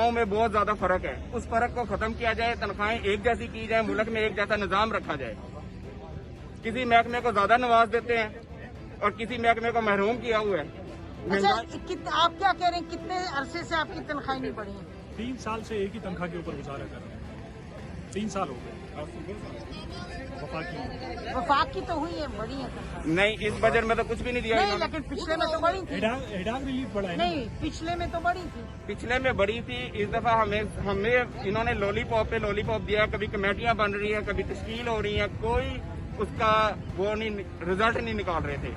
तनख्वाहों में बहुत ज्यादा फर्क है। उस फर्क को खत्म किया जाए, तनख्वाहें एक जैसी की जाए, मुल्क में एक जैसा निजाम रखा जाए। किसी महकमे को ज्यादा नवाज देते हैं और किसी महकमे को महरूम किया हुआ है। अच्छा, आप क्या कह रहे हैं, कितने अरसे से आपकी तनख्वाहें नहीं बढ़ी हैं? 3 साल से एक ही तनख्वाह के ऊपर गुजारा कर रहे हैं। 3 साल हो गए। वफाक की तो हुई है, बड़ी है तनख्वाह। नहीं, इस बजट में तो कुछ भी नहीं दिया नहीं, इन्होंने। लेकिन पिछले में तो बड़ी थी। हेडाग रिलीफ बढ़ा है। नहीं, पिछले में तो बड़ी थी। पिछले में बड़ी थी, इस दफा हमें इन्होंने लॉलीपॉप पे लॉलीपॉप दिया। कभी कमेटियां बन रही है, कभी तश्कील हो रही है, कोई उसका वो नहीं, रिजल्ट नहीं निकाल रहे थे।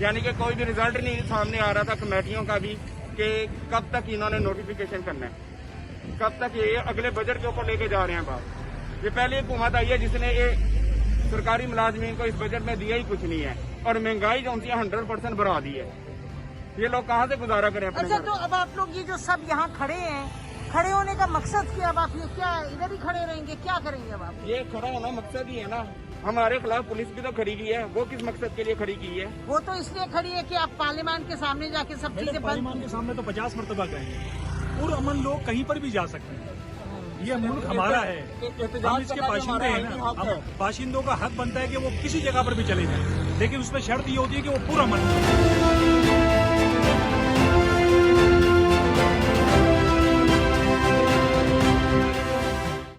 यानी कि कोई भी रिजल्ट नहीं सामने आ रहा था कमेटियों का भी कि कब तक इन्होंने नोटिफिकेशन करना है, कब तक ये अगले बजट के ऊपर लेके जा रहे हैं बात। ये पहली हुकूमत आई है जिसने ये सरकारी मुलाजमीन को इस बजट में दिया ही कुछ नहीं है और महंगाई जो उनकी 100% बढ़ा दी है। ये लोग कहाँ से गुजारा करें अपने अच्छा, घर? तो अब आप लोग ये जो सब यहाँ खड़े हैं, खड़े होने का मकसद क्या? अब आप ये क्या इधर ही खड़े रहेंगे, क्या करेंगे अब आप? ये खड़ा होना मकसद ही है ना। हमारे खिलाफ पुलिस भी तो खड़ी की है, वो किस मकसद के लिए खड़ी की है? वो तो इसलिए खड़ी है कि आप पार्लियामेंट के सामने जाके सब चीजें बंद। पार्लियामान के सामने तो 50 मरतबा कहेंगे। पुरअमन लोग कहीं पर भी जा सकते हैं। ये मुल्क हमारा है, हम इसके बाशिंदे हैं ना। अब बाशिंदों का हक बनता है कि वो किसी जगह पर भी चले जाएं, लेकिन उसमें शर्त ये होती है कि वो पुरअमन